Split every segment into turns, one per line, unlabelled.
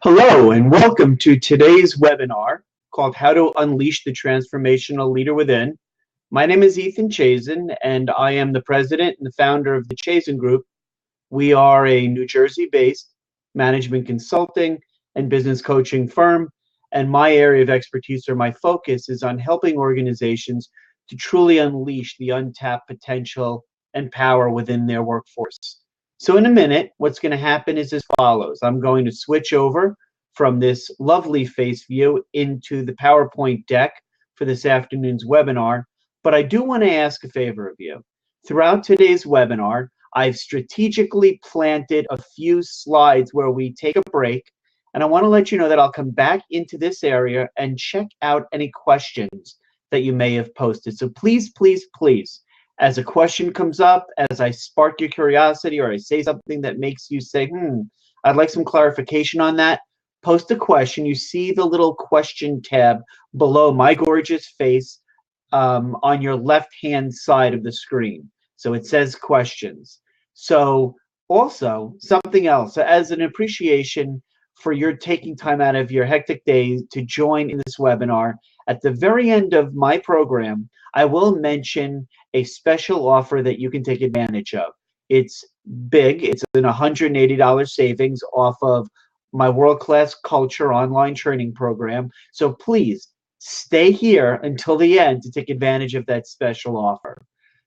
Hello and welcome to today's webinar called How to Unleash the Transformational Leader Within. My name is Ethan Chazin and I am the president and the founder of the ChazinGroup. We are a New Jersey-based management consulting and business coaching firm, and my area of expertise or my focus is on helping organizations to truly unleash the untapped potential and power within their workforce. So in a minute, what's going to happen is as follows. I'm going to switch over from this lovely face view into the PowerPoint deck for this afternoon's webinar, but I do want to ask a favor of you. Throughout today's webinar, I've strategically planted a few slides where we take a break, and I want to let you know that I'll come back into this area and check out any questions that you may have posted. So please, please, please, as a question comes up, as I spark your curiosity or I say something that makes you say, I'd like some clarification on that, post a question. You see the little question tab below my gorgeous face on your left-hand side of the screen. So it says questions. So also something else, as an appreciation for your taking time out of your hectic day to join in this webinar, at the very end of my program, I will mention a special offer that you can take advantage of. It's big. It's an $180 savings off of my world-class culture online training program. So please stay here until the end to take advantage of that special offer.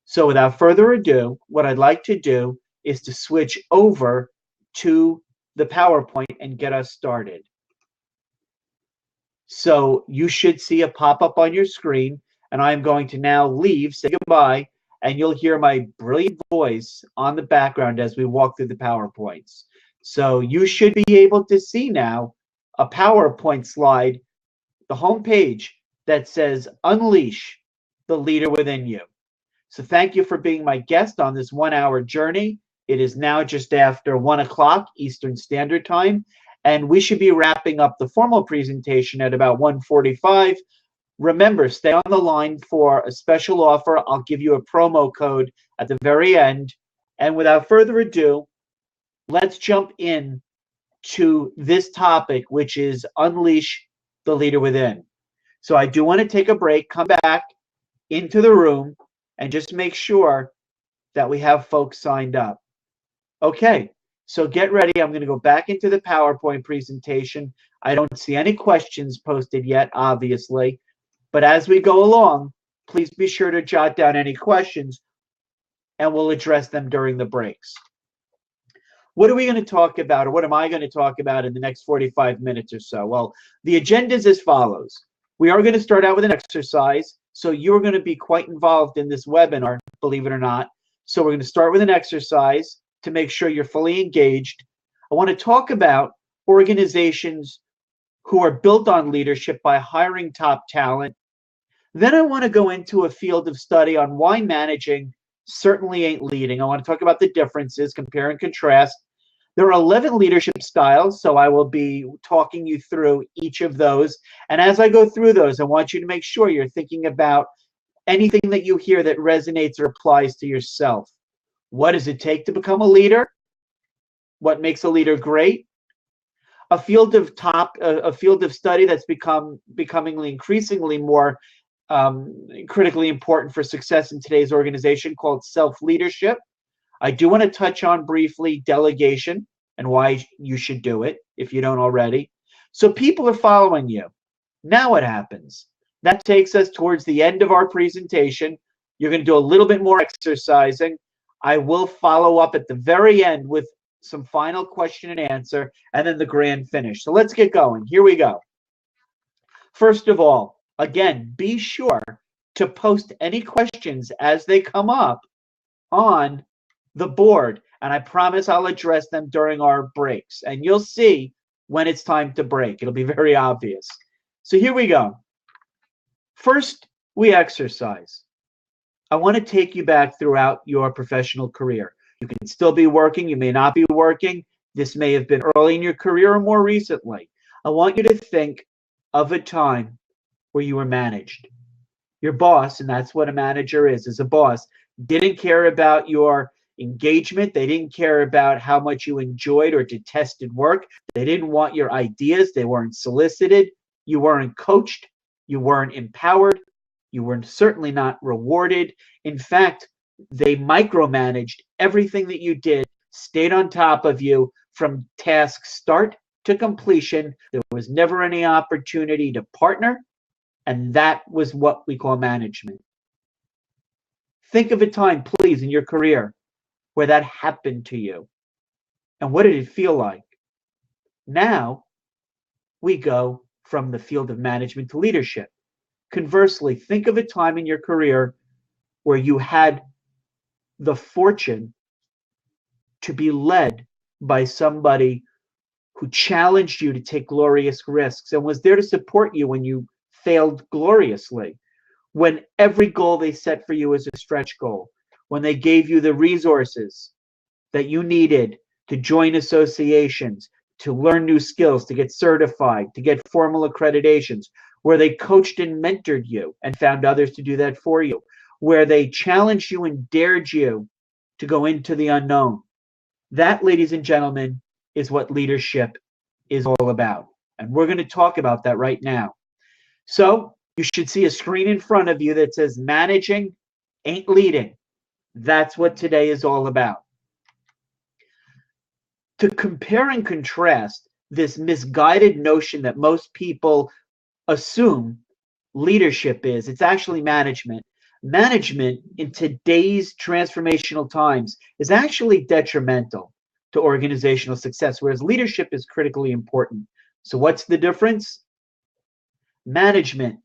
So without further ado, what I'd like to do is to switch over to the PowerPoint and get us started. So you should see a pop-up on your screen, and I'm going to now leave, say goodbye, and you'll hear my brilliant voice on the background as we walk through the PowerPoints. So you should be able to see now a PowerPoint slide, the home page that says Unleash the Leader Within You. So thank you for being my guest on this 1-hour journey. It is now just after 1 o'clock Eastern Standard Time, and we should be wrapping up the formal presentation at about 1:45. Remember, stay on the line for a special offer. I'll give you a promo code at the very end. And without further ado, let's jump in to this topic, which is Unleash the Leader Within. So I do want to take a break, come back into the room, and just make sure that we have folks signed up. Okay, so get ready. I'm going to go back into the PowerPoint presentation. I don't see any questions posted yet, obviously. But as we go along, please be sure to jot down any questions, and we'll address them during the breaks. What are we going to talk about, or what am I going to talk about in the next 45 minutes or so? Well, the agenda is as follows. We are going to start out with an exercise. So you're going to be quite involved in this webinar, believe it or not. So we're going to start with an exercise to make sure you're fully engaged. I want to talk about organizations who are built on leadership by hiring top talent. Then I want to go into a field of study on why managing certainly ain't leading. I want to talk about the differences, compare and contrast. There are 11 leadership styles, so I will be talking you through each of those. And as I go through those, I want you to make sure you're thinking about anything that you hear that resonates or applies to yourself. What does it take to become a leader? What makes a leader great? A field of study that's becoming increasingly more critically important for success in today's organization called self-leadership. I do want to touch on briefly delegation and why you should do it if you don't already. So people are following you. Now what happens? That takes us towards the end of our presentation. You're going to do a little bit more exercising. I will follow up at the very end with some final question and answer, and then the grand finish. So let's get going. Here we go. First of all, again, be sure to post any questions as they come up on the board, and I promise I'll address them during our breaks, and you'll see when it's time to break. It'll be very obvious. So here we go. First, we exercise. I want to take you back throughout your professional career. You can still be working, you may not be working. This may have been early in your career or more recently. I want you to think of a time where you were managed. Your boss, and that's what a manager is a boss, didn't care about your engagement. They didn't care about how much you enjoyed or detested work. They didn't want your ideas. They weren't solicited. You weren't coached. You weren't empowered. You were certainly not rewarded. In fact, they micromanaged everything that you did, stayed on top of you from task start to completion. There was never any opportunity to partner, and that was what we call management. Think of a time, please, in your career where that happened to you. And what did it feel like? Now we go from the field of management to leadership. Conversely, think of a time in your career where you had the fortune to be led by somebody who challenged you to take glorious risks and was there to support you when you failed gloriously, when every goal they set for you is a stretch goal, when they gave you the resources that you needed to join associations, to learn new skills, to get certified, to get formal accreditations, where they coached and mentored you and found others to do that for you, where they challenged you and dared you to go into the unknown. That, ladies and gentlemen, is what leadership is all about. And we're going to talk about that right now. So you should see a screen in front of you that says managing ain't leading. That's what today is all about. To compare and contrast this misguided notion that most people assume leadership is, it's actually management. Management in today's transformational times is actually detrimental to organizational success, whereas leadership is critically important. So what's the difference? Management,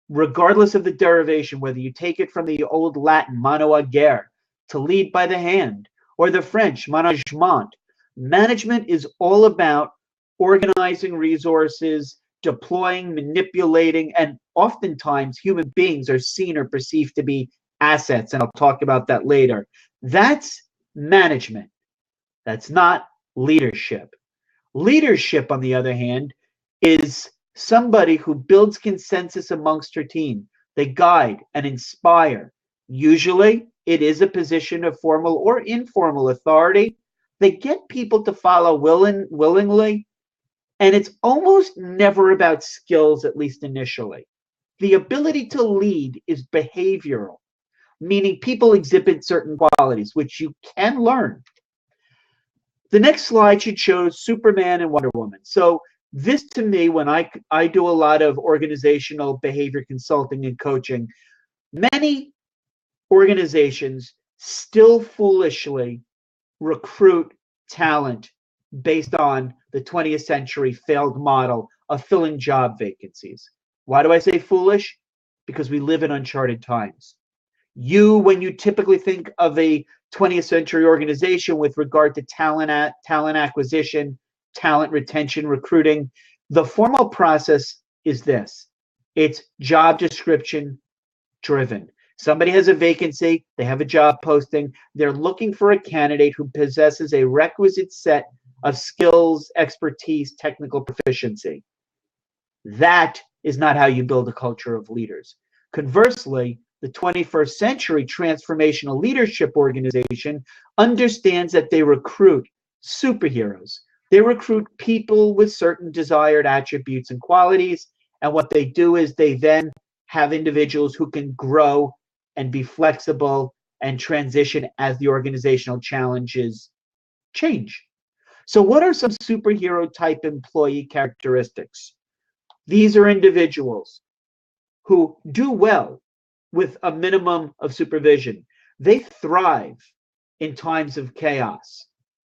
regardless of the derivation, whether you take it from the old Latin, mano agere, to lead by the hand, or the French, management, management is all about organizing resources, deploying, manipulating, and oftentimes human beings are seen or perceived to be assets, and I'll talk about that later. That's management. That's not leadership. Leadership, on the other hand, is somebody who builds consensus amongst her team. They guide and inspire. Usually, it is a position of formal or informal authority. They get people to follow willingly, and it's almost never about skills, at least initially. The ability to lead is behavioral, meaning people exhibit certain qualities, which you can learn. The next slide should show Superman and Wonder Woman. So this, to me, when I do a lot of organizational behavior consulting and coaching, many organizations still foolishly recruit talent based on the 20th century failed model of filling job vacancies. Why do I say foolish? Because we live in uncharted times. When you typically think of a 20th century organization with regard to talent acquisition, talent retention, recruiting, the formal process is this. It's job description driven. Somebody has a vacancy, they have a job posting, they're looking for a candidate who possesses a requisite set of skills, expertise, technical proficiency. That is not how you build a culture of leaders. Conversely, the 21st century transformational leadership organization understands that they recruit superheroes. They recruit people with certain desired attributes and qualities, and what they do is they then have individuals who can grow and be flexible and transition as the organizational challenges change. So what are some superhero type employee characteristics? These are individuals who do well with a minimum of supervision. They thrive in times of chaos.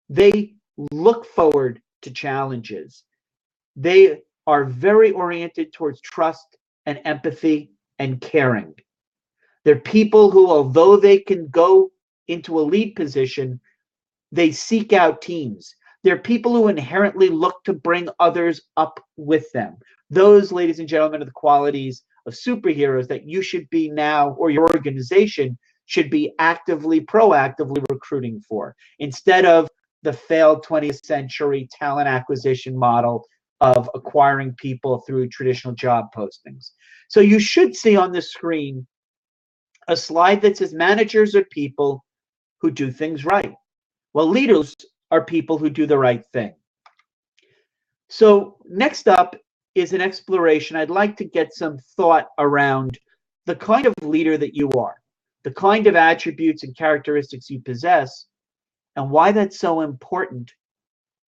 They look forward to challenges. They are very oriented towards trust and empathy and caring. They're people who, although they can go into a lead position, they seek out teams. They're people who inherently look to bring others up with them. Those, ladies and gentlemen, are the qualities of superheroes that you should be now, or your organization should be proactively recruiting for, instead of the failed 20th century talent acquisition model of acquiring people through traditional job postings. So you should see on the screen a slide that says managers are people who do things right. Well, leaders are people who do the right thing. So next up is an exploration. I'd like to get some thought around the kind of leader that you are, the kind of attributes and characteristics you possess, and why that's so important.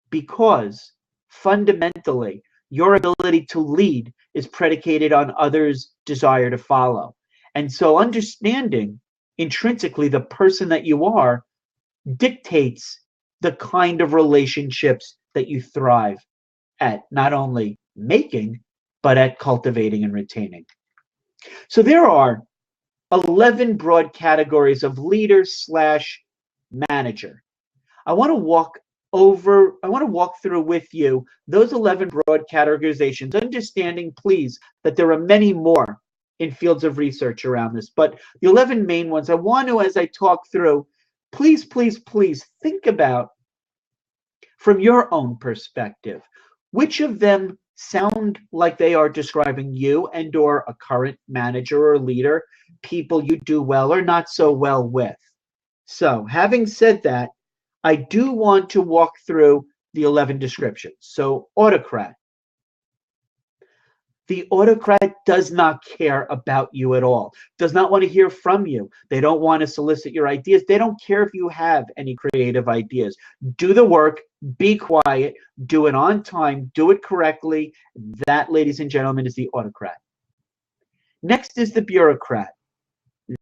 Because fundamentally, your ability to lead is predicated on others' desire to follow. And so understanding intrinsically the person that you are dictates the kind of relationships that you thrive at not only making, but at cultivating and retaining. So there are 11 broad categories of leader slash manager. I want to walk through with you those 11 broad categorizations, understanding, please, that there are many more in fields of research around this. But the 11 main ones, I want to, as I talk through, please, please, please think about from your own perspective, which of them sound like they are describing you and or a current manager or leader, people you do well or not so well with. So having said that, I do want to walk through the 11 descriptions. So autocrat. The autocrat does not care about you at all, does not want to hear from you. They don't want to solicit your ideas. They don't care if you have any creative ideas. Do the work, be quiet, do it on time, do it correctly. That, ladies and gentlemen, is the autocrat. Next is the bureaucrat.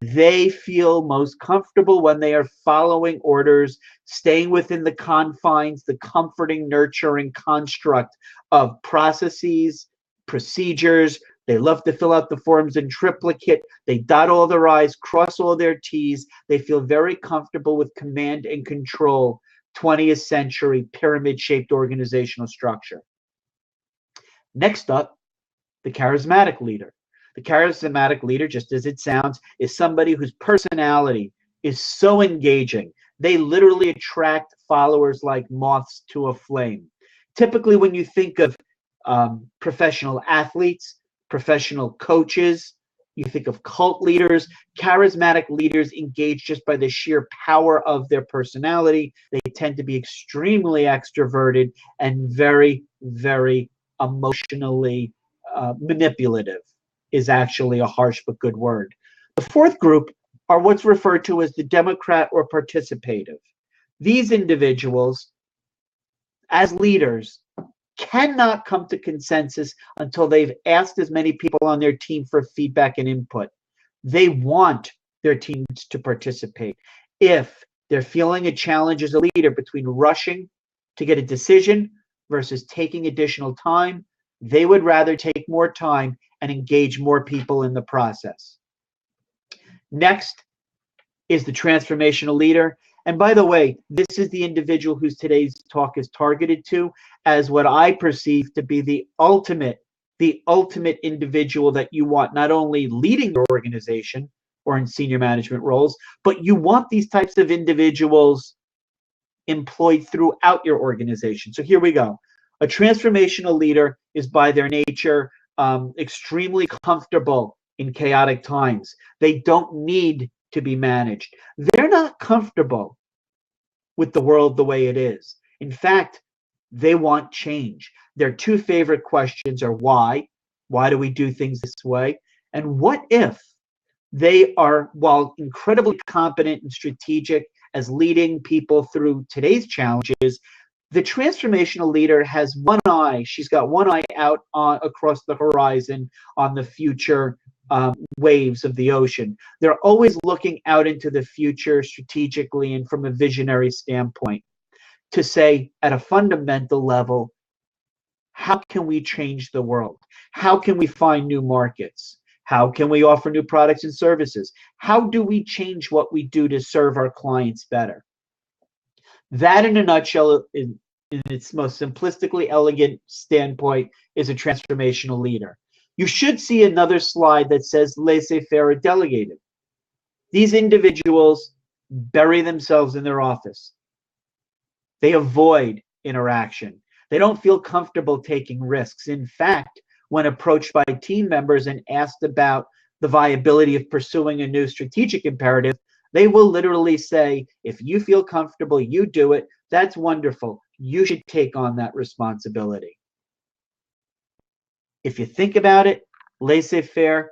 They feel most comfortable when they are following orders, staying within the confines, the comforting, nurturing construct of processes, procedures. They love to fill out the forms in triplicate. They dot all their I's, cross all their T's. They feel very comfortable with command and control, 20th century pyramid-shaped organizational structure. Next up, the charismatic leader. The charismatic leader, just as it sounds, is somebody whose personality is so engaging. They literally attract followers like moths to a flame. Typically, when you think of professional athletes, professional coaches, you think of cult leaders. Charismatic leaders engage just by the sheer power of their personality. They tend to be extremely extroverted and very, very emotionally manipulative. Is actually a harsh but good word. The fourth group are what's referred to as the Democrat or participative. These individuals, as leaders, cannot come to consensus until they've asked as many people on their team for feedback and input. They want their teams to participate. If they're feeling a challenge as a leader between rushing to get a decision versus taking additional time, they would rather take more time and engage more people in the process. Next is the transformational leader. And by the way, this is the individual whose today's talk is targeted to as what I perceive to be the ultimate individual that you want, not only leading your organization or in senior management roles, but you want these types of individuals employed throughout your organization. So here we go. A transformational leader is by their nature extremely comfortable in chaotic times. They don't need to be managed. They're not comfortable with the world the way it is. In fact, they want change. Their two favorite questions are why? Why do we do things this way? And what if? They are, while incredibly competent and strategic as leading people through today's challenges, the transformational leader has one eye. She's got one eye out across the horizon on the future waves of the ocean. They're always looking out into the future strategically and from a visionary standpoint to say, at a fundamental level, how can we change the world? How can we find new markets? How can we offer new products and services? How do we change what we do to serve our clients better? That, in a nutshell, in its most simplistically elegant standpoint, is a transformational leader. You should see another slide that says laissez-faire or delegated. These individuals bury themselves in their office. They avoid interaction. They don't feel comfortable taking risks. In fact, when approached by team members and asked about the viability of pursuing a new strategic imperative, They will literally say, if you feel comfortable, you do it. That's wonderful. You should take on that responsibility. If you think about it, laissez-faire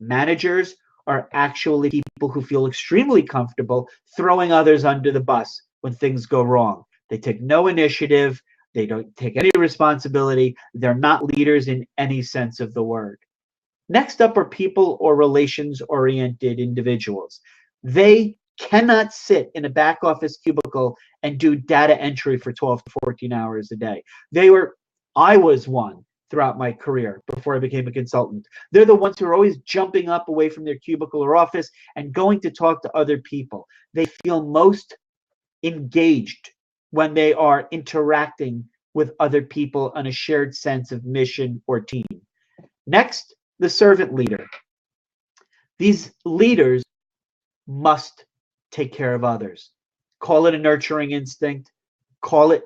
managers are actually people who feel extremely comfortable throwing others under the bus when things go wrong. They take no initiative. They don't take any responsibility. They're not leaders in any sense of the word. Next up are people or relations-oriented individuals. They cannot sit in a back office cubicle and do data entry for 12 to 14 hours a day. I was one throughout my career before I became a consultant. They're the ones who are always jumping up away from their cubicle or office and going to talk to other people. They feel most engaged when they are interacting with other people on a shared sense of mission or team. Next, the servant leader. These leaders must take care of others. Call it a nurturing instinct, call it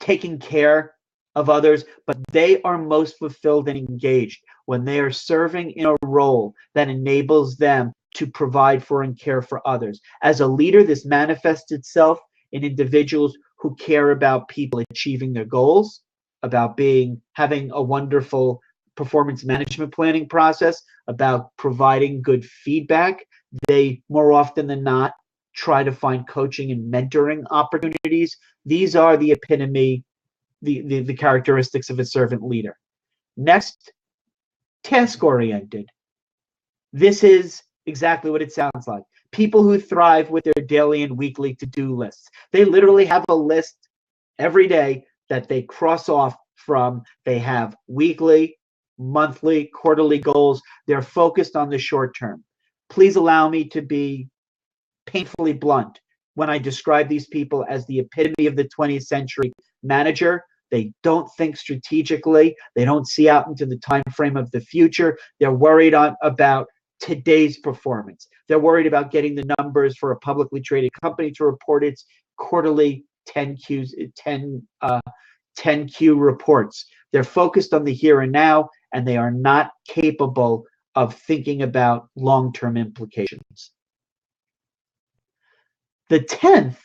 taking care of others, but they are most fulfilled and engaged when they are serving in a role that enables them to provide for and care for others. As a leader, this manifests itself in individuals who care about people achieving their goals, about having a wonderful performance management planning process, about providing good feedback. They, more often than not, try to find coaching and mentoring opportunities. These are the epitome, the characteristics of a servant leader. Next, task-oriented. This is exactly what it sounds like. People who thrive with their daily and weekly to-do lists. They literally have a list every day that they cross off from. They have weekly, monthly, quarterly goals. They're focused on the short term. Please allow me to be painfully blunt when I describe these people as the epitome of the 20th century manager. They don't think strategically. They don't see out into the time frame of the future. They're worried about today's performance. They're worried about getting the numbers for a publicly traded company to report its quarterly 10Q reports. They're focused on the here and now, and they are not capable of thinking about long-term implications. The 10th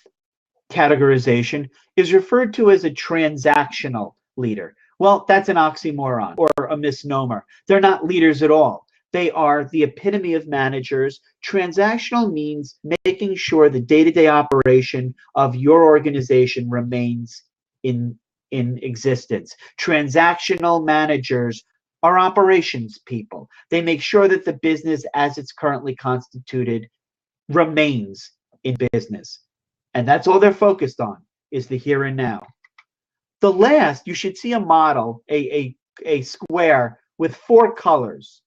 categorization is referred to as a transactional leader. Well, that's an oxymoron or a misnomer. They're not leaders at all. They are the epitome of managers. Transactional means making sure the day-to-day operation of your organization remains in existence. Transactional managers are operations people. They make sure that the business as it's currently constituted remains in business. And that's all they're focused on, is the here and now. The last, you should see a model, a square with 4 colors.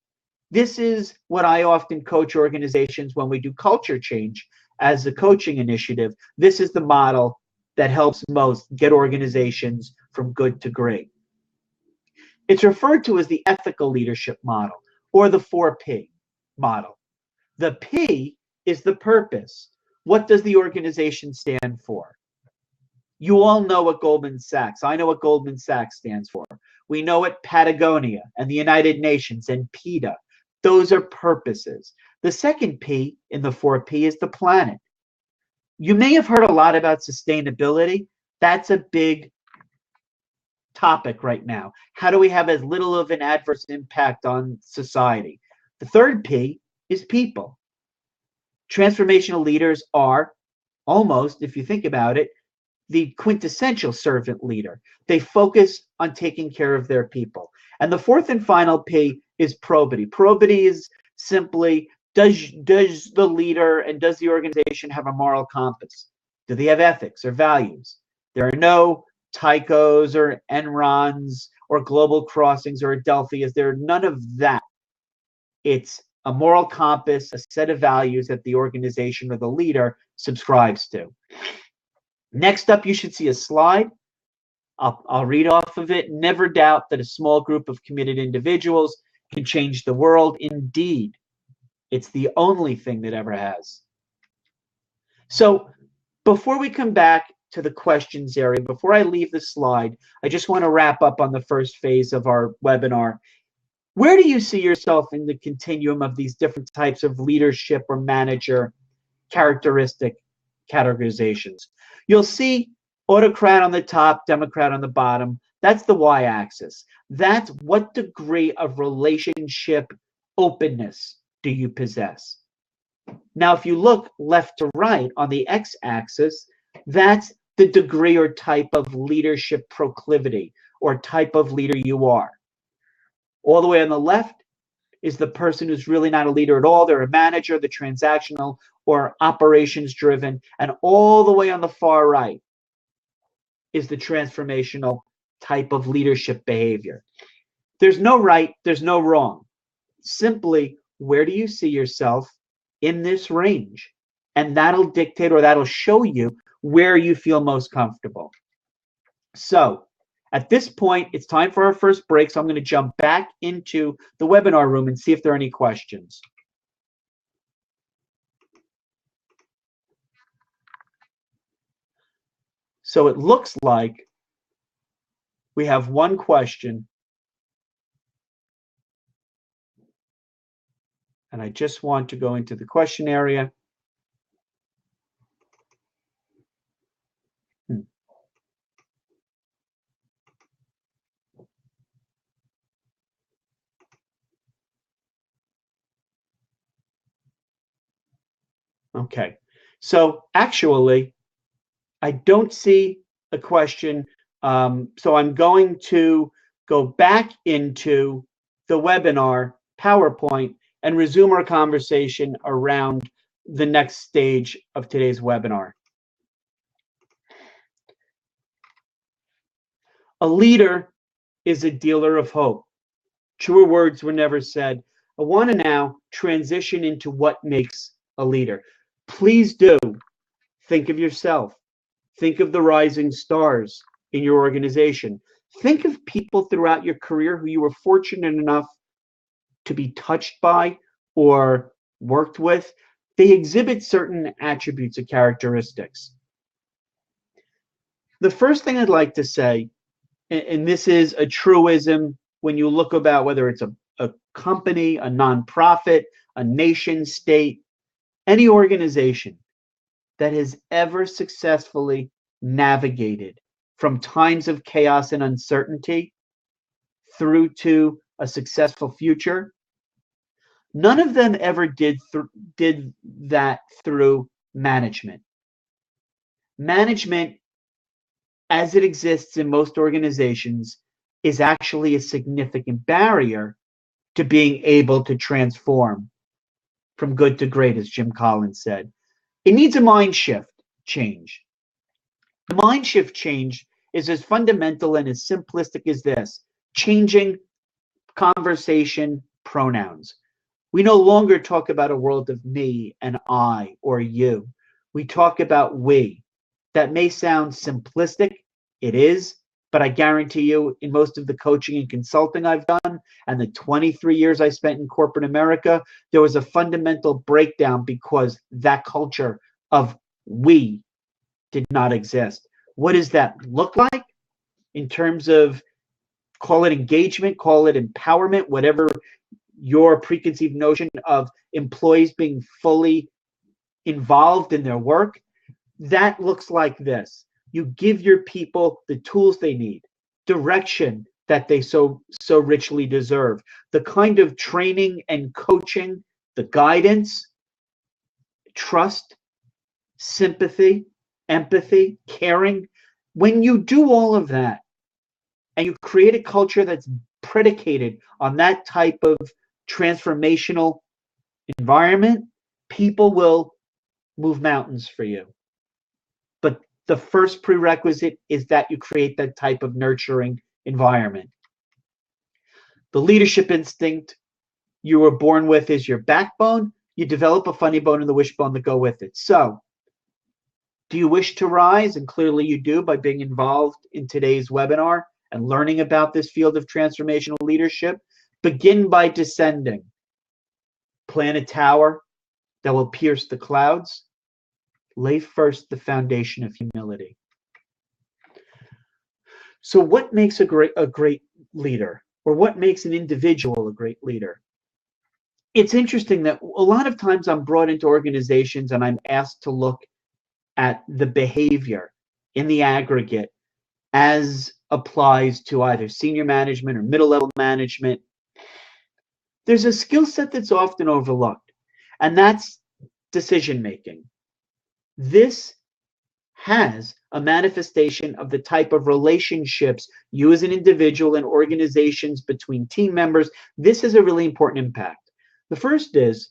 This is what I often coach organizations when we do culture change as a coaching initiative. This is the model that helps most get organizations from good to great. It's referred to as the ethical leadership model, or the 4P model. The P is the purpose. What does the organization stand for? You all know what Goldman Sachs, I know what Goldman Sachs stands for. We know what Patagonia and the United Nations and PETA. Those are purposes. The second P in the 4P is the planet. You may have heard a lot about sustainability. That's a big topic right now. How do we have as little of an adverse impact on society? The third P is people. Transformational leaders are almost, if you think about it, the quintessential servant leader. They focus on taking care of their people. And the fourth and final P is probity. Probity is simply, does the leader and does the organization have a moral compass? Do they have ethics or values? There are no Tycos or Enrons or Global Crossings or Adelphias. There are none of that. It's a moral compass, a set of values that the organization or the leader subscribes to. Next up, you should see a slide. I'll read off of it. Never doubt that a small group of committed individuals can change the world. Indeed, it's the only thing that ever has. So before we come back to the questions area, before I leave the slide, I just want to wrap up on the first phase of our webinar. Where do you see yourself in the continuum of these different types of leadership or manager characteristic categorizations? You'll see autocrat on the top, democrat on the bottom. That's the y-axis. That's what degree of relationship openness do you possess. Now, if you look left to right on the x-axis, that's the degree or type of leadership proclivity or type of leader you are. All the way on the left is the person who's really not a leader at all. They're a manager, the transactional or operations driven. And all the way on the far right is the transformational type of leadership behavior. There's no right, there's no wrong. Simply, where do you see yourself in this range? And that'll dictate or that'll show you where you feel most comfortable. So at this point, it's time for our first break. So I'm going to jump back into the webinar room and see if there are any questions. So it looks like we have one question. And I just want to go into the question area. Okay, so actually, I don't see a question. So I'm going to go back into the webinar PowerPoint and resume our conversation around the next stage of today's webinar. A leader is a dealer of hope. Truer words were never said. I want to now transition into what makes a leader. Please do think of yourself. Think of the rising stars in your organization. Think of people throughout your career who you were fortunate enough to be touched by or worked with. They exhibit certain attributes or characteristics. The first thing I'd like to say, and this is a truism when you look about whether it's a company, a nonprofit, a nation state, any organization that has ever successfully navigated from times of chaos and uncertainty through to a successful future, none of them ever did that through management. Management, as it exists in most organizations, is actually a significant barrier to being able to transform from good to great, as Jim Collins said. It needs a mind shift change. The mind shift change is as fundamental and as simplistic as this: changing conversation pronouns. We no longer talk about a world of me and I or you. We talk about we. That may sound simplistic. It is. But I guarantee you, in most of the coaching and consulting I've done, and the 23 years I spent in corporate America, there was a fundamental breakdown because that culture of we did not exist. What does that look like in terms of, call it engagement, call it empowerment, whatever your preconceived notion of employees being fully involved in their work? That looks like this. You give your people the tools they need, direction that they so richly deserve, the kind of training and coaching, the guidance, trust, sympathy, empathy, caring. When you do all of that and you create a culture that's predicated on that type of transformational environment, people will move mountains for you. But the first prerequisite is that you create that type of nurturing environment. The leadership instinct you were born with is your backbone. You develop a funny bone and the wishbone that go with it. So, do you wish to rise? And clearly you do by being involved in today's webinar and learning about this field of transformational leadership. Begin by descending. Plant a tower that will pierce the clouds. Lay first the foundation of humility. So what makes a great leader or what makes an individual a great leader? It's interesting that a lot of times I'm brought into organizations and I'm asked to look at the behavior in the aggregate as applies to either senior management or middle level management. There's a skill set that's often overlooked, and that's decision making. This has a manifestation of the type of relationships you as an individual and organizations between team members. This is a really important impact. The first is,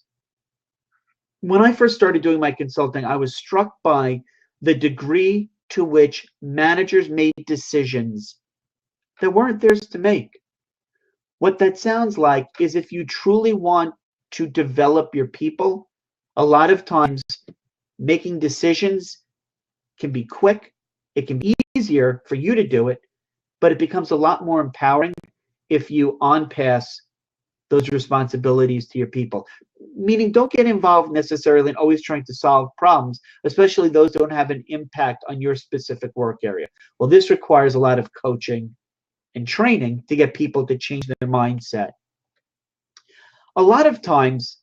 when I first started doing my consulting, I was struck by the degree to which managers made decisions that weren't theirs to make. What that sounds like is, if you truly want to develop your people, a lot of times making decisions can be quick, it can be easier for you to do it, but it becomes a lot more empowering if you on-pass those responsibilities to your people. Meaning, don't get involved necessarily in always trying to solve problems, especially those that don't have an impact on your specific work area. Well, this requires a lot of coaching and training to get people to change their mindset. A lot of times,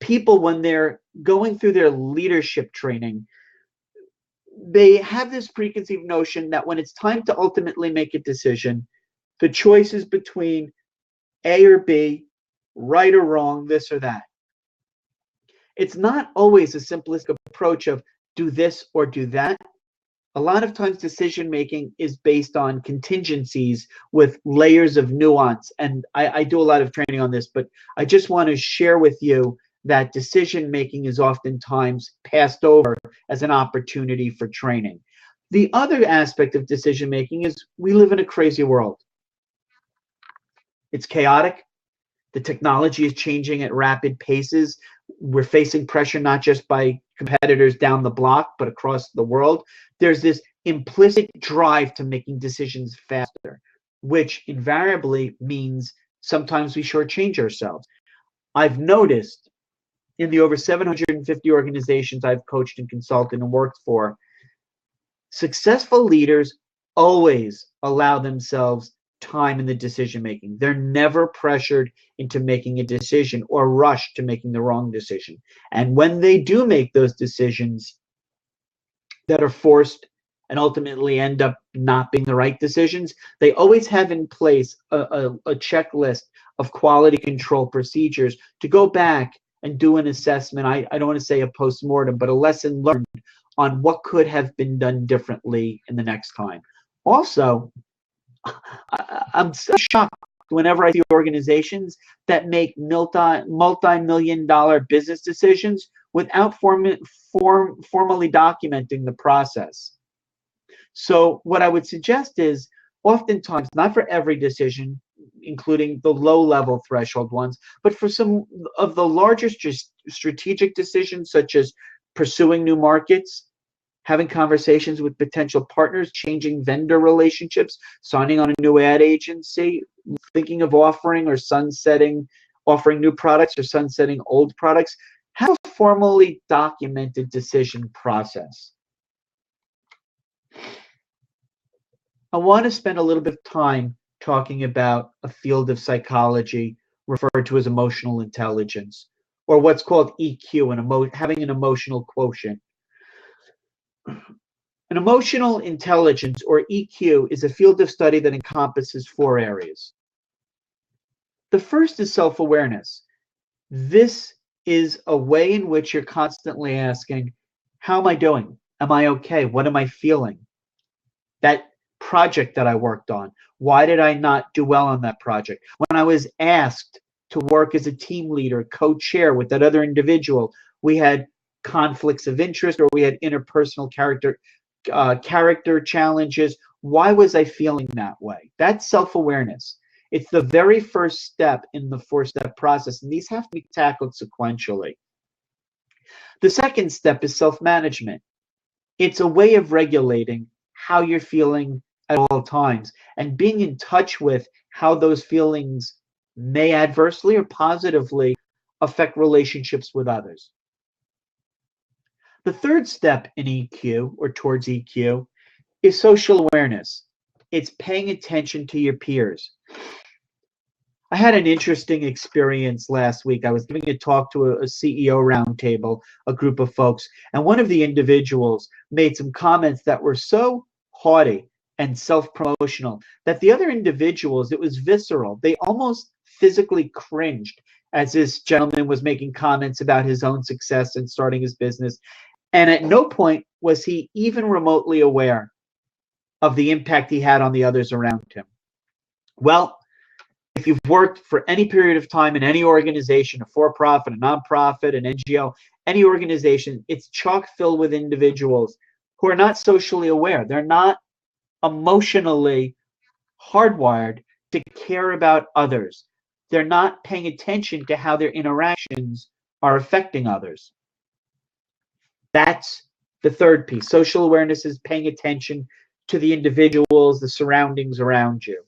people, when they're going through their leadership training, they have this preconceived notion that when it's time to ultimately make a decision, the choice is between A or B, right or wrong, this or that. It's not always a simplistic approach of do this or do that. A lot of times decision making is based on contingencies with layers of nuance. And I do a lot of training on this, but I just want to share with you that decision making is oftentimes passed over as an opportunity for training. The other aspect of decision making is we live in a crazy world. It's chaotic. The technology is changing at rapid paces. We're facing pressure not just by competitors down the block, but across the world. There's this implicit drive to making decisions faster, which invariably means sometimes we shortchange ourselves. I've noticed in the over 750 organizations I've coached and consulted and worked for, successful leaders always allow themselves time in the decision making. They're never pressured into making a decision or rushed to making the wrong decision. And when they do make those decisions that are forced and ultimately end up not being the right decisions, they always have in place a checklist of quality control procedures to go back and do an assessment. I don't want to say a postmortem, but a lesson learned on what could have been done differently in the next time. Also, I'm so shocked whenever I see organizations that make multi-million-dollar business decisions without formally documenting the process. So what I would suggest is, oftentimes, not for every decision, including the low-level threshold ones, but for some of the larger strategic decisions, such as pursuing new markets, having conversations with potential partners, changing vendor relationships, signing on a new ad agency, thinking of offering new products or sunsetting old products, have a formally documented decision process. I want to spend a little bit of time talking about a field of psychology referred to as emotional intelligence, or what's called EQ, having an emotional quotient. An emotional intelligence, or EQ, is a field of study that encompasses 4 areas. The first is self-awareness. This is a way in which you're constantly asking, how am I doing? Am I okay? What am I feeling? That project that I worked on, why did I not do well on that project? When I was asked to work as a team leader, co-chair with that other individual, we had conflicts of interest, or we had interpersonal character challenges. Why was I feeling that way? That's self-awareness. It's the very first step in the 4-step process, and these have to be tackled sequentially. The second step is self-management. It's a way of regulating how you're feeling at all times and being in touch with how those feelings may adversely or positively affect relationships with others. The third step in EQ, or towards EQ, is social awareness. It's paying attention to your peers. I had an interesting experience last week. I was giving a talk to a CEO roundtable, a group of folks, and one of the individuals made some comments that were so haughty and self-promotional that the other individuals, it was visceral. They almost physically cringed as this gentleman was making comments about his own success and starting his business. And at no point was he even remotely aware of the impact he had on the others around him. Well, if you've worked for any period of time in any organization, a for-profit, a nonprofit, an NGO, any organization, it's chock filled with individuals who are not socially aware. They're not emotionally hardwired to care about others. They're not paying attention to how their interactions are affecting others. That's the third piece. Social awareness is paying attention to the individuals, the surroundings around you.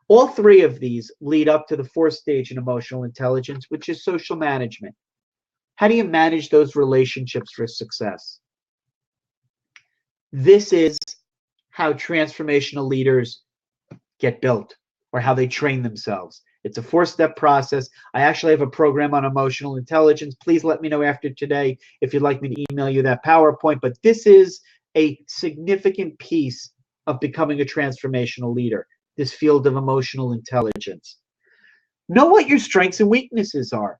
All three of these lead up to the fourth stage in emotional intelligence, which is social management. How do you manage those relationships for success? This is how transformational leaders get built, or how they train themselves. It's a four-step process. I actually have a program on emotional intelligence. Please let me know after today if you'd like me to email you that PowerPoint. But this is a significant piece of becoming a transformational leader, this field of emotional intelligence. Know what your strengths and weaknesses are.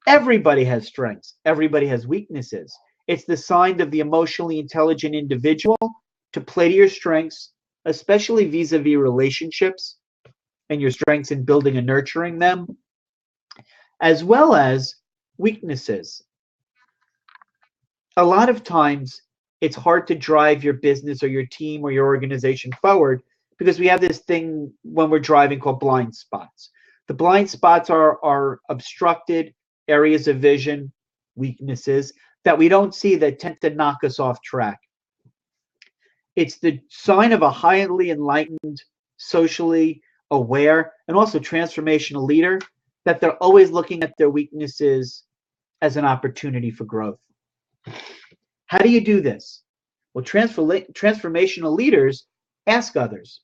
Everybody has strengths. Everybody has weaknesses. It's the sign of the emotionally intelligent individual to play to your strengths, especially vis-a-vis relationships and your strengths in building and nurturing them, as well as weaknesses. A lot of times, it's hard to drive your business or your team or your organization forward because we have this thing when we're driving called blind spots. The blind spots are obstructed areas of vision, weaknesses that we don't see that tend to knock us off track. It's the sign of a highly enlightened, socially aware, and also transformational leader that they're always looking at their weaknesses as an opportunity for growth. How do you do this? Well, transformational leaders ask others.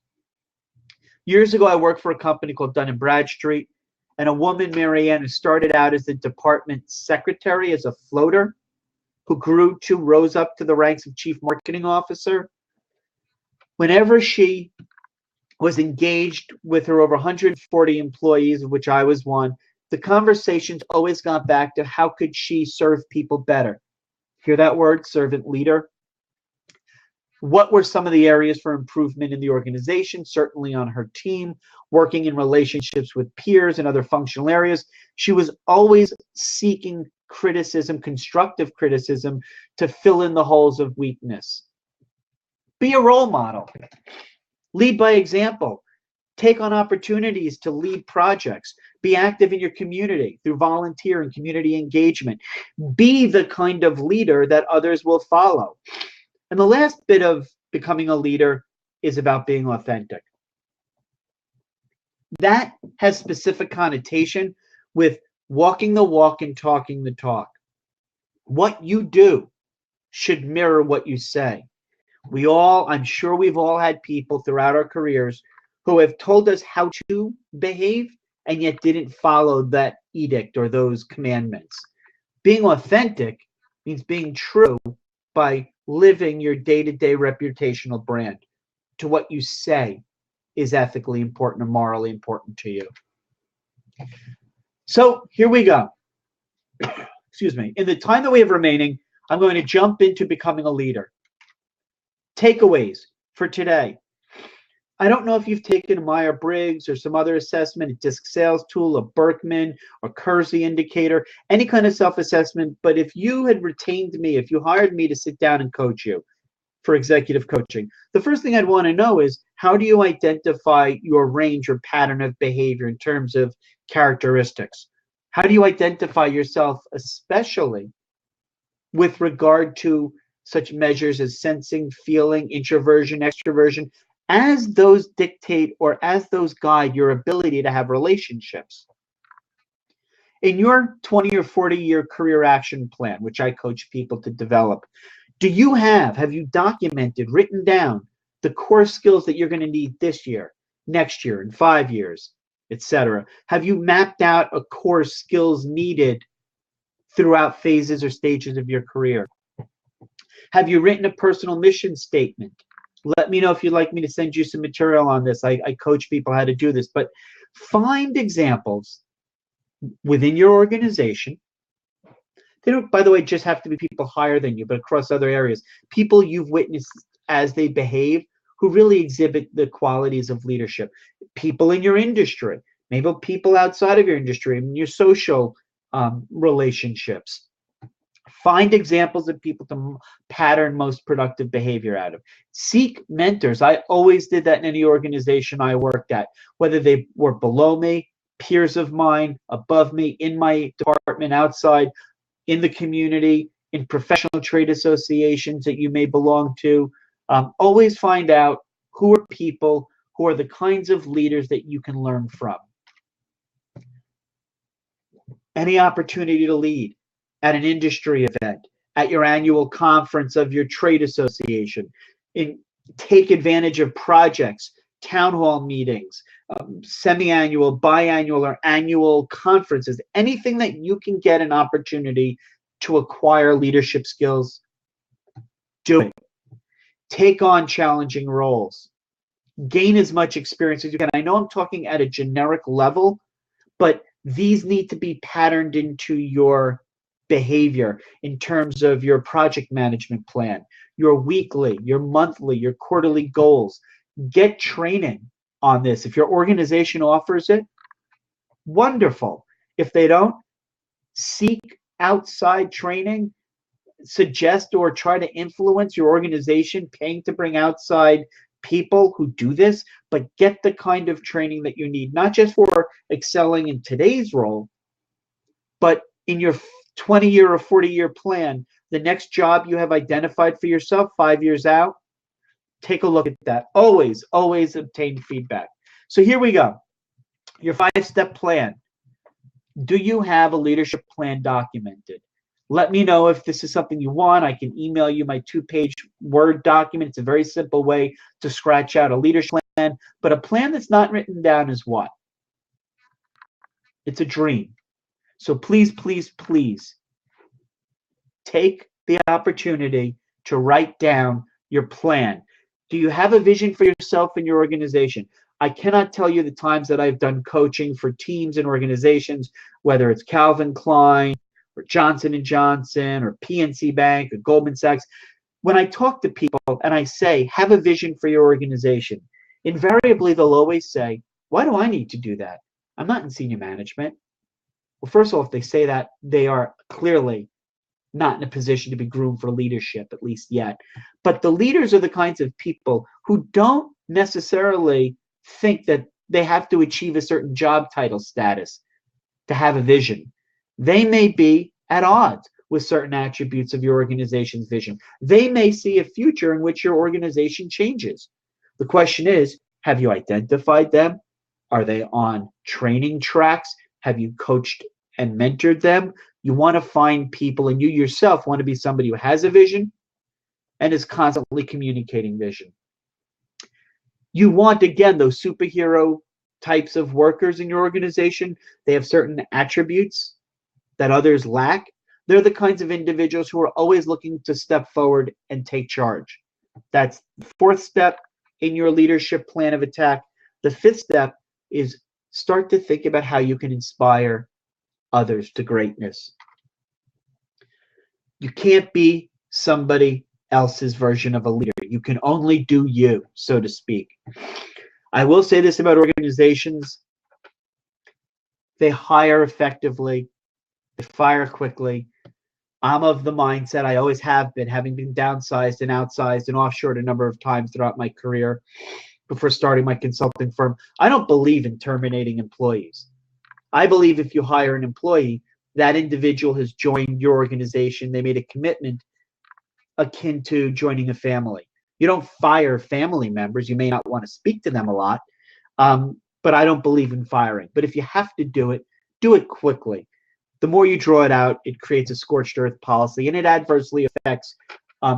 Years ago, I worked for a company called Dun & Bradstreet, and a woman, Marianne, who started out as the department secretary, as a floater, who rose up to the ranks of chief marketing officer. Whenever she was engaged with her over 140 employees, of which I was one, the conversations always got back to how could she serve people better. Hear that word, servant leader? What were some of the areas for improvement in the organization, certainly on her team, working in relationships with peers and other functional areas. She was always seeking criticism, constructive criticism, to fill in the holes of weakness. Be a role model. Lead by example. Take on opportunities to lead projects. Be active in your community through volunteer and community engagement. Be the kind of leader that others will follow. And the last bit of becoming a leader is about being authentic. That has specific connotation with walking the walk and talking the talk. What you do should mirror what you say. I'm sure we've all had people throughout our careers who have told us how to behave and yet didn't follow that edict or those commandments. Being authentic means being true by living your day-to-day reputational brand. To what you say is ethically important or morally important to you. So here we go. Excuse me. In the time that we have remaining, I'm going to jump into becoming a leader. Takeaways for today. I don't know if you've taken a Myers-Briggs or some other assessment, a DISC sales tool, a Berkman or Kersey indicator, any kind of self-assessment, but if you had retained me, if you hired me to sit down and coach you for executive coaching, the first thing I'd want to know is, how do you identify your range or pattern of behavior in terms of characteristics? How do you identify yourself, especially with regard to such measures as sensing, feeling, introversion, extroversion, as those dictate or as those guide your ability to have relationships? In your 20 or 40-year career action plan, which I coach people to develop, have you documented, written down the core skills that you're going to need this year, next year, in 5 years, etc.? Have you mapped out a core skills needed throughout phases or stages of your career? Have you written a personal mission statement? Let me know if you'd like me to send you some material on this. I coach people how to do this, but find examples within your organization. They don't, by the way, just have to be people higher than you, but across other areas. People you've witnessed as they behave who really exhibit the qualities of leadership. People in your industry, maybe people outside of your industry, in your social relationships. Find examples of people to pattern most productive behavior out of. Seek mentors. I always did that in any organization I worked at, whether they were below me, peers of mine, above me, in my department, outside, in the community, in professional trade associations that you may belong to. Always find out who are people who are the kinds of leaders that you can learn from. Any opportunity to lead at an industry event, at your annual conference of your trade association, take advantage of projects, town hall meetings, semi-annual, biannual, or annual conferences, anything that you can get an opportunity to acquire leadership skills, do it. Take on challenging roles. Gain as much experience as you can. I know I'm talking at a generic level, but these need to be patterned into your behavior in terms of your project management plan, your weekly, your monthly, your quarterly goals. Get training on this. If your organization offers it, wonderful. If they don't, seek outside training. Suggest or try to influence your organization paying to bring outside people who do this, but get the kind of training that you need, not just for excelling in today's role, but in your 20-year or 40-year plan, the next job you have identified for yourself 5 years out. Take a look at that. Always, always obtain feedback. So here we go. Your 5-step plan. Do you have a leadership plan documented? Let me know if this is something you want. I can email you my 2-page Word document. It's a very simple way to scratch out a leadership plan. But a plan that's not written down is what? It's a dream. So please, please, please take the opportunity to write down your plan. Do you have a vision for yourself and your organization? I cannot tell you the times that I've done coaching for teams and organizations, whether it's Calvin Klein or Johnson & Johnson or PNC Bank or Goldman Sachs. When I talk to people and I say, have a vision for your organization, invariably they'll always say, why do I need to do that? I'm not in senior management. Well, first of all, if they say that, they are clearly not in a position to be groomed for leadership, at least yet. But the leaders are the kinds of people who don't necessarily think that they have to achieve a certain job title status to have a vision. They may be at odds with certain attributes of your organization's vision. They may see a future in which your organization changes. The question is, have you identified them? Are they on training tracks? Have you coached and mentored them? You want to find people, and you yourself want to be somebody who has a vision and is constantly communicating vision. You want, again, those superhero types of workers in your organization. They have certain attributes that others lack. They're the kinds of individuals who are always looking to step forward and take charge. That's the 4th step in your leadership plan of attack. The 5th step is start to think about how you can inspire others to greatness. You can't be somebody else's version of a leader. You can only do you, so to speak. I will say this about organizations. They hire effectively. They fire quickly. I'm of the mindset, I always have been, having been downsized and outsized and offshored a number of times throughout my career before starting my consulting firm. I don't believe in terminating employees. I believe if you hire an employee, that individual has joined your organization. They made a commitment akin to joining a family. You don't fire family members. You may not want to speak to them a lot, but I don't believe in firing. But if you have to do it quickly. The more you draw it out, it creates a scorched earth policy, and it adversely affects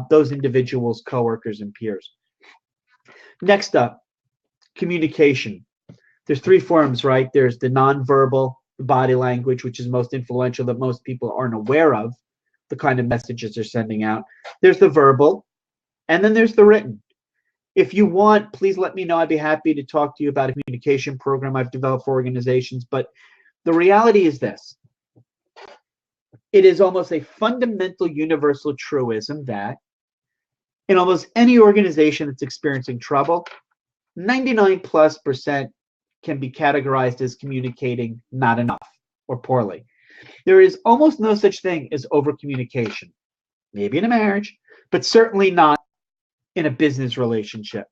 those individuals, coworkers, and peers. Next up, communication. there's three forms, right? There's the nonverbal, the body language, which is most influential, that most people aren't aware of, the kind of messages they're sending out. There's the verbal, and then there's the written. If you want, please let me know. I'd be happy to talk to you about a communication program I've developed for organizations. But the reality is this. It is almost a fundamental universal truism that in almost any organization that's experiencing trouble, 99+% can be categorized as communicating not enough or poorly. There is almost no such thing as over-communication. Maybe in a marriage, but certainly not in a business relationship.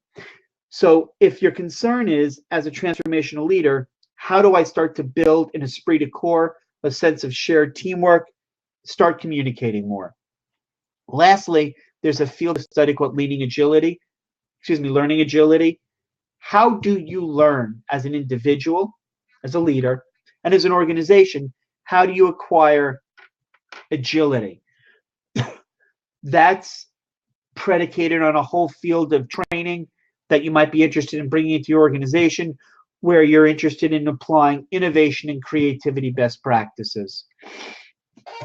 So if your concern is, as a transformational leader, how do I start to build an esprit de corps, a sense of shared teamwork, start communicating more. Lastly, there's a field of study called learning agility. How do you learn as an individual, as a leader, and as an organization? How do you acquire agility? That's predicated on a whole field of training that you might be interested in bringing into your organization, where you're interested in applying innovation and creativity best practices.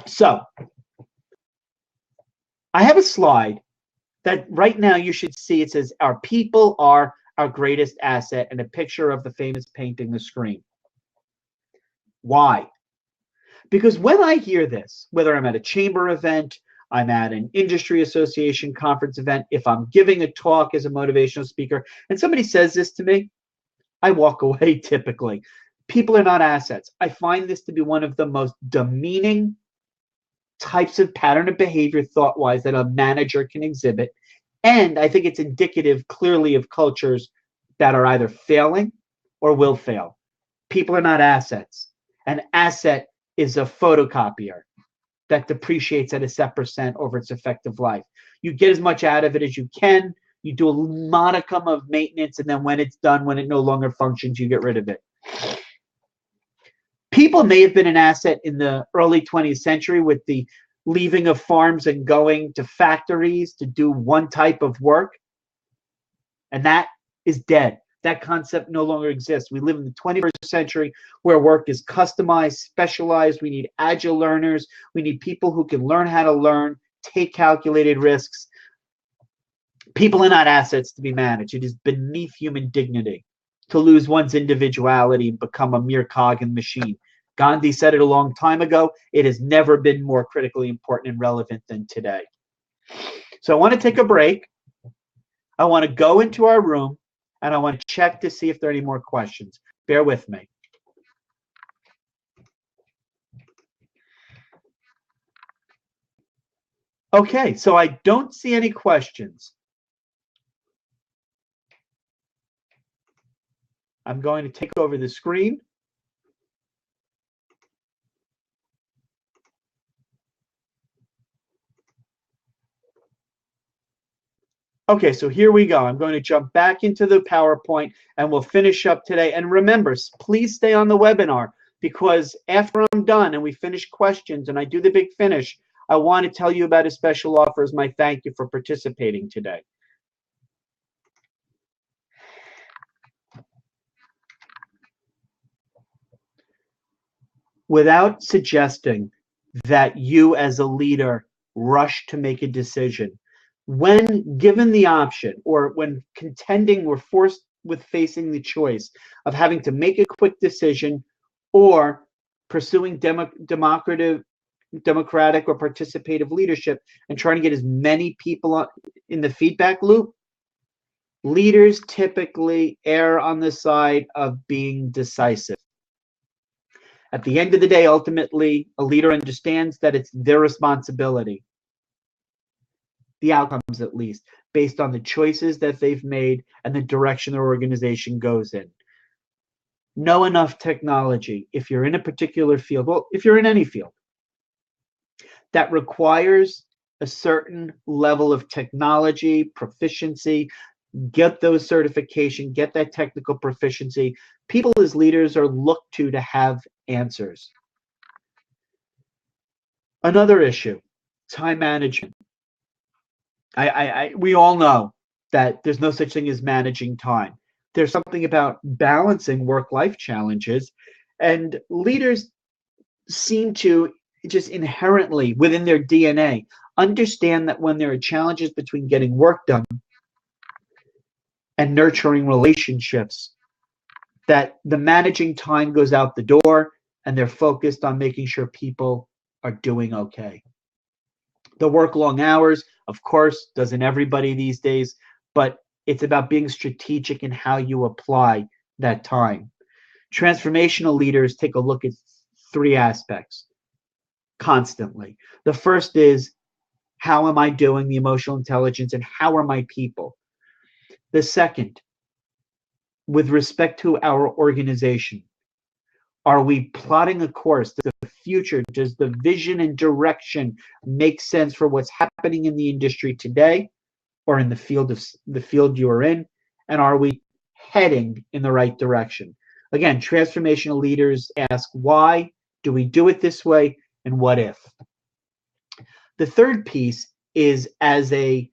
So I have a slide that right now you should see. It says, our people are our greatest asset, and a picture of the famous painting, The Scream. Why? Because when I hear this, whether I'm at a chamber event, I'm at an industry association conference event, if I'm giving a talk as a motivational speaker, and somebody says this to me, I walk away typically. People are not assets. I find this to be one of the most demeaning types of pattern of behavior, thought-wise, that a manager can exhibit. And I think it's indicative clearly of cultures that are either failing or will fail. People are not assets. An asset is a photocopier that depreciates at a set percent over its effective life. You get as much out of it as you can. You do a modicum of maintenance, and then when it's done, when it no longer functions, you get rid of it. People may have been an asset in the early 20th century with the leaving of farms and going to factories to do one type of work. And that is dead. That concept no longer exists. We live in the 21st century where work is customized, specialized. We need agile learners. We need people who can learn how to learn, take calculated risks. People are not assets to be managed. It is beneath human dignity to lose one's individuality and become a mere cog in the machine. Gandhi said it a long time ago. It has never been more critically important and relevant than today. So I want to take a break. I want to go into our room, and I want to check to see if there are any more questions. Bear with me. Okay, so I don't see any questions. I'm going to take over the screen. Okay, so here we go. I'm going to jump back into the PowerPoint, and we'll finish up today. And remember, please stay on the webinar, because after I'm done and we finish questions and I do the big finish, I want to tell you about a special offer as my thank you for participating today. Without suggesting that you as a leader rush to make a decision, when given the option, or when contending or forced with facing the choice of having to make a quick decision or pursuing democratic or participative leadership and trying to get as many people in the feedback loop, leaders typically err on the side of being decisive. At the end of the day, ultimately, a leader understands that it's their responsibility, the outcomes at least, based on the choices that they've made and the direction their organization goes in. Know enough technology, if you're in a particular field, well, if you're in any field, that requires a certain level of technology, proficiency, get those certification, get that technical proficiency. People as leaders are looked to have answers. Another issue, time management. We all know that there's no such thing as managing time. There's something about balancing work-life challenges, and leaders seem to just inherently within their DNA understand that when there are challenges between getting work done and nurturing relationships, that the managing time goes out the door and they're focused on making sure people are doing okay. The work long hours, of course, doesn't everybody these days, but it's about being strategic in how you apply that time. Transformational leaders take a look at three aspects constantly. The first is, how am I doing, the emotional intelligence, and how are my people? The second, with respect to our organization, are we plotting a course? Does the future, does the vision and direction make sense for what's happening in the industry today or in the field you are in? And are we heading in the right direction? Again, transformational leaders ask, why do we do it this way, and what if? The third piece is, as a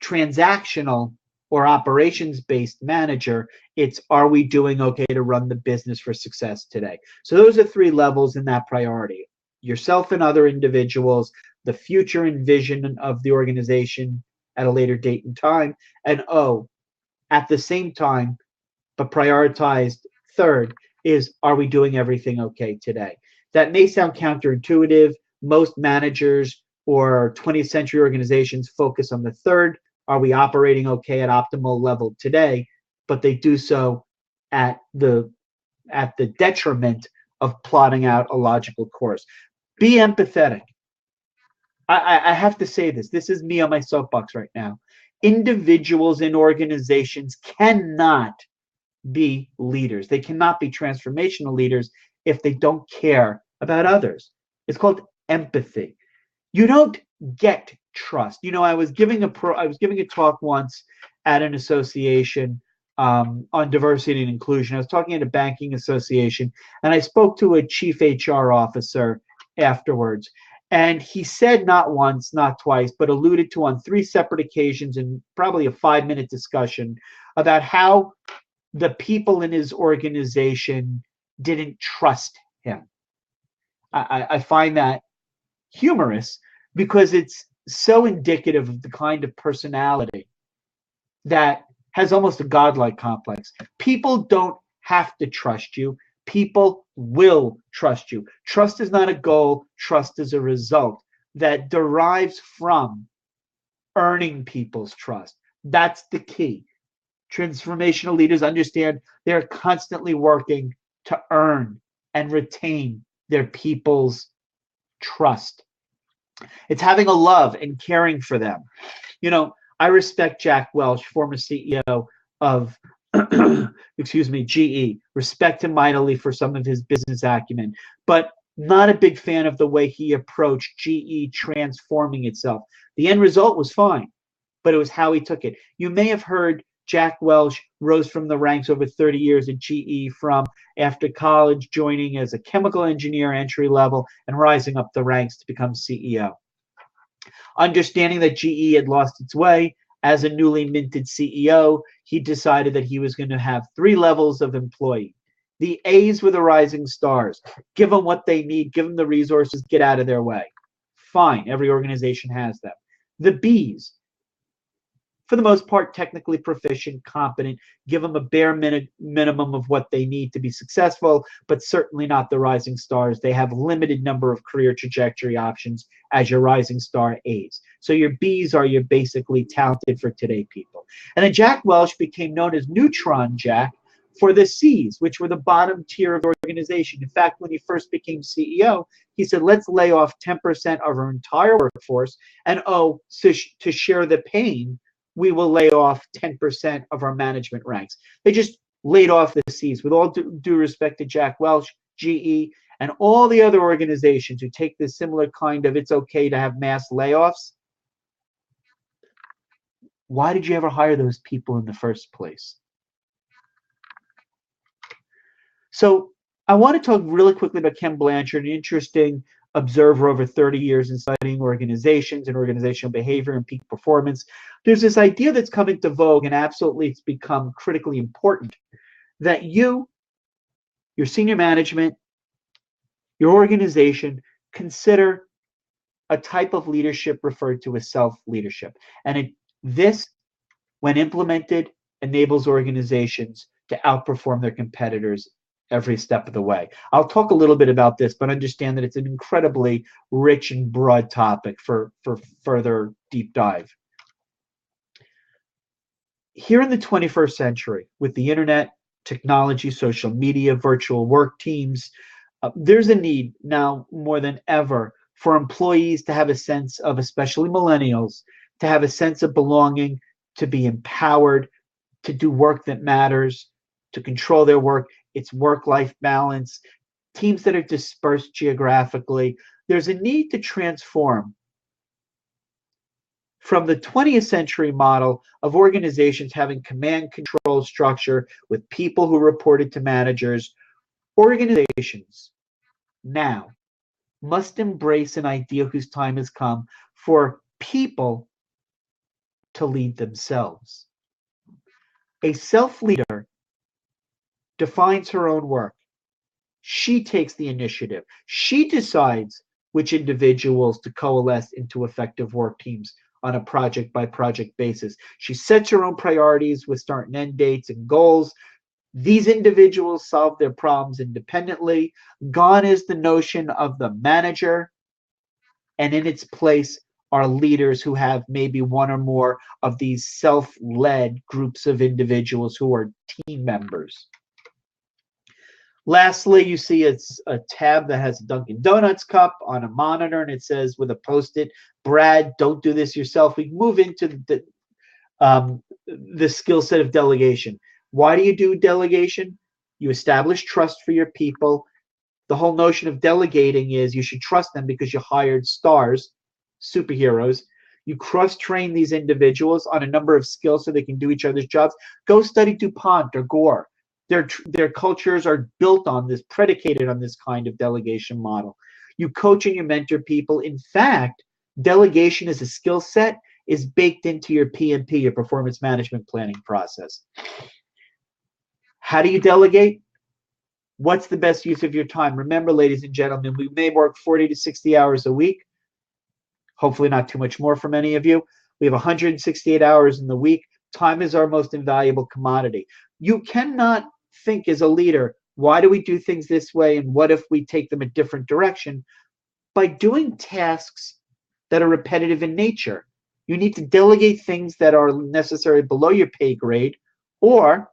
transactional or operations-based manager, it's, are we doing okay to run the business for success today? So those are three levels in that priority: yourself and other individuals, the future and vision of the organization at a later date and time, and at the same time, but prioritized third, is, are we doing everything okay today? That may sound counterintuitive. Most managers or 20th century organizations focus on the third, are we operating okay at optimal level today? But they do so at the detriment of plotting out a logical course. Be empathetic. I have to say this. This is me on my soapbox right now. Individuals in organizations cannot be leaders. They cannot be transformational leaders if they don't care about others. It's called empathy. You don't get trust. You know, I was giving a talk once at an association on diversity and inclusion. I was talking at a banking association, and I spoke to a chief HR officer afterwards. And he said, not once, not twice, but alluded to on three separate occasions in probably a 5-minute discussion about how the people in his organization didn't trust him. I find that humorous because it's so indicative of the kind of personality that has almost a godlike complex. People don't have to trust you. People will trust you. Trust is not a goal. Trust is a result that derives from earning people's trust. That's the key. Transformational leaders understand they're constantly working to earn and retain their people's trust. It's having a love and caring for them. You know, I respect Jack Welch, former CEO of excuse me, GE. Respect him mightily for some of his business acumen, but not a big fan of the way he approached GE transforming itself. The end result was fine, but it was how he took it. You may have heard Jack Welch rose from the ranks over 30 years at GE, from after college joining as a chemical engineer entry level and rising up the ranks to become CEO. Understanding that GE had lost its way, as a newly minted CEO, he decided that he was going to have 3 levels of employee. The A's were the rising stars. Give them what they need, give them the resources, get out of their way. Fine, every organization has them. The B's, for the most part, technically proficient, competent, give them a bare minimum of what they need to be successful, but certainly not the rising stars. They have limited number of career trajectory options as your rising star A's. So your B's are your basically talented for today people. And then Jack Welch became known as Neutron Jack for the C's, which were the bottom tier of the organization. In fact, when he first became CEO, he said, let's lay off 10% of our entire workforce, and to share the pain, we will lay off 10% of our management ranks. They just laid off the C's. With all due respect to Jack Welch, GE, and all the other organizations who take this similar kind of, it's okay to have mass layoffs, why did you ever hire those people in the first place? So I want to talk really quickly about Ken Blanchard, an interesting observer over 30 years in studying organizations and organizational behavior and peak performance. There's this idea that's come into vogue, and absolutely it's become critically important, that you, your senior management, your organization, consider a type of leadership referred to as self-leadership. And this, when implemented, enables organizations to outperform their competitors every step of the way. I'll talk a little bit about this, but understand that it's an incredibly rich and broad topic for further deep dive. Here in the 21st century, with the internet, technology, social media, virtual work teams, there's a need now more than ever for employees to have a sense of, especially millennials, to have a sense of belonging, to be empowered, to do work that matters, to control their work. It's work-life balance. Teams that are dispersed geographically. There's a need to transform from the 20th century model of organizations having command control structure with people who reported to managers. Organizations now must embrace an idea whose time has come for people to lead themselves. A self-leader defines her own work. She takes the initiative. She decides which individuals to coalesce into effective work teams on a project-by-project basis. She sets her own priorities with start and end dates and goals. These individuals solve their problems independently. Gone is the notion of the manager, and in its place are leaders who have maybe one or more of these self-led groups of individuals who are team members. Lastly, you see it's a tab that has a Dunkin' Donuts cup on a monitor, and it says with a Post-it, Brad, don't do this yourself. We move into the skill set of delegation. Why do you do delegation? You establish trust for your people. The whole notion of delegating is you should trust them because you hired stars, superheroes. You cross-train these individuals on a number of skills so they can do each other's jobs. Go study DuPont or Gore. Their cultures are built on this, predicated on this kind of delegation model. You coach and you mentor people. In fact, delegation as a skill set is baked into your PMP, your performance management planning process. How do you delegate? What's the best use of your time? Remember, ladies and gentlemen, we may work 40 to 60 hours a week. Hopefully not too much more for many of you. We have 168 hours in the week. Time is our most invaluable commodity. You cannot think as a leader, why do we do things this way and what if we take them a different direction? By doing tasks that are repetitive in nature. You need to delegate things that are necessary below your pay grade, or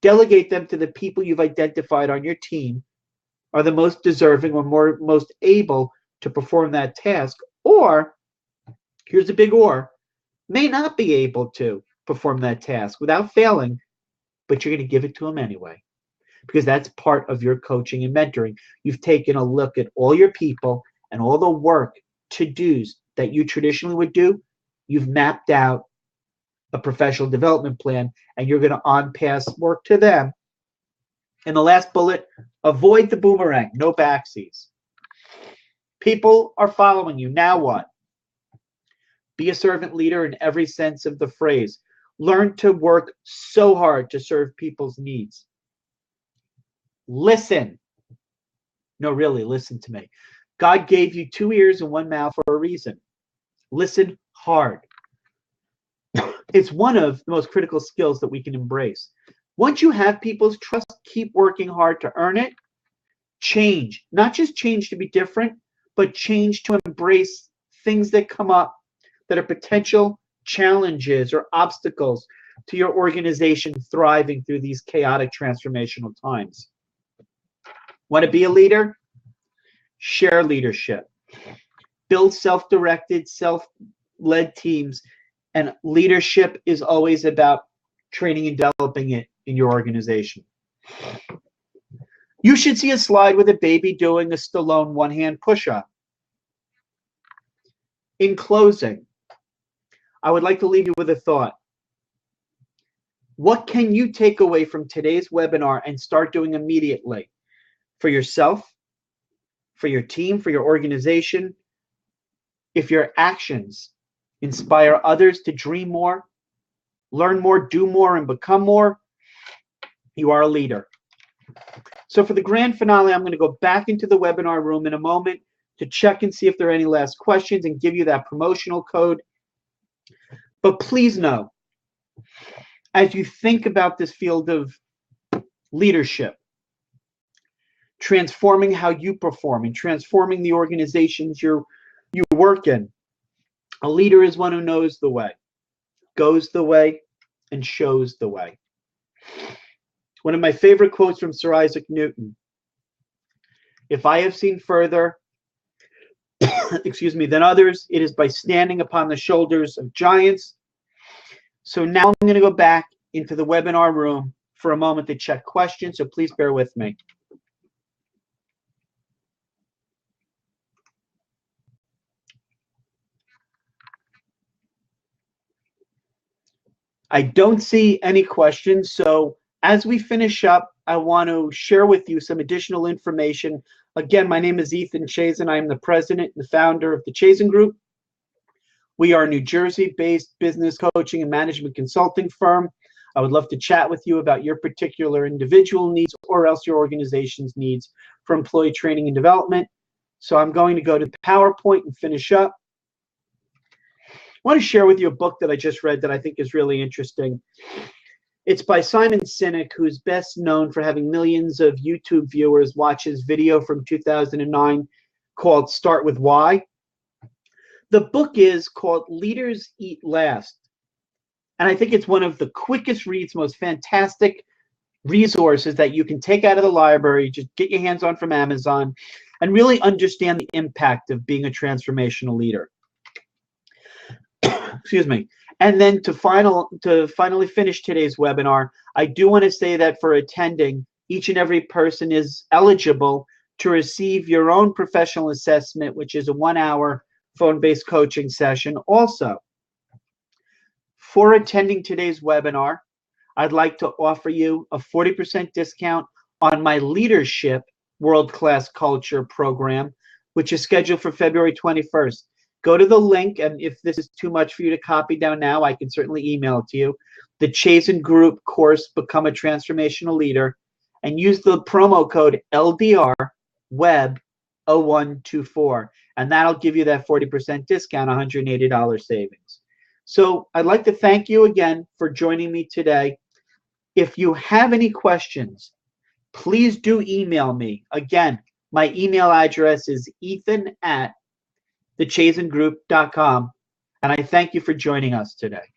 delegate them to the people you've identified on your team are the most deserving or most able to perform that task, or, here's a big or, may not be able to perform that task without failing, but you're going to give it to them anyway, because that's part of your coaching and mentoring. You've taken a look at all your people and all the work, to-dos that you traditionally would do. You've mapped out a professional development plan, and you're going to on-pass work to them. And the last bullet, avoid the boomerang, no backsies. People are following you. Now what? Be a servant leader in every sense of the phrase. Learn to work so hard to serve people's needs. Listen. No, really, listen to me. God gave you 2 ears and 1 mouth for a reason. Listen hard. It's one of the most critical skills that we can embrace. Once you have people's trust, keep working hard to earn it. Change. Not just change to be different, but change to embrace things that come up that are potential challenges or obstacles to your organization thriving through these chaotic transformational times. Want to be a leader? Share leadership. Build self-directed, self-led teams. And leadership is always about training and developing it in your organization. You should see a slide with a baby doing a Stallone one-hand push-up. In closing, I would like to leave you with a thought. What can you take away from today's webinar and start doing immediately for yourself, for your team, for your organization, if your actions inspire others to dream more, learn more, do more, and become more, you are a leader. So for the grand finale, I'm going to go back into the webinar room in a moment to check and see if there are any last questions and give you that promotional code. But please know, as you think about this field of leadership, transforming how you perform and transforming the organizations you work in, a leader is one who knows the way, goes the way, and shows the way. One of my favorite quotes from Sir Isaac Newton: "If I have seen further, than others, it is by standing upon the shoulders of giants." So now I'm going to go back into the webinar room for a moment to check questions, so please bear with me. I don't see any questions, so as we finish up, I want to share with you some additional information. Again, my name is Ethan Chazin. I am the president and the founder of the ChazinGroup. We are a New Jersey-based business coaching and management consulting firm. I would love to chat with you about your particular individual needs or else your organization's needs for employee training and development. So I'm going to go to the PowerPoint and finish up. I want to share with you a book that I just read that I think is really interesting. It's by Simon Sinek, who's best known for having millions of YouTube viewers watch his video from 2009 called Start With Why. The book is called Leaders Eat Last. And I think it's one of the quickest reads, most fantastic resources that you can take out of the library, just get your hands on from Amazon, and really understand the impact of being a transformational leader. Excuse me. And then to finally finish today's webinar, I do want to say that for attending, each and every person is eligible to receive your own professional assessment, which is a 1-hour phone-based coaching session. Also, for attending today's webinar, I'd like to offer you a 40% discount on my Leadership World-Class Culture program, which is scheduled for February 21st. Go to the link, and if this is too much for you to copy down now, I can certainly email it to you. The ChazinGroup course, Become a Transformational Leader, and use the promo code LDRWEB0124, and that'll give you that 40% discount, $180 savings. So I'd like to thank you again for joining me today. If you have any questions, please do email me. Again, my email address is ethan@thechazingroup.com, and I thank you for joining us today.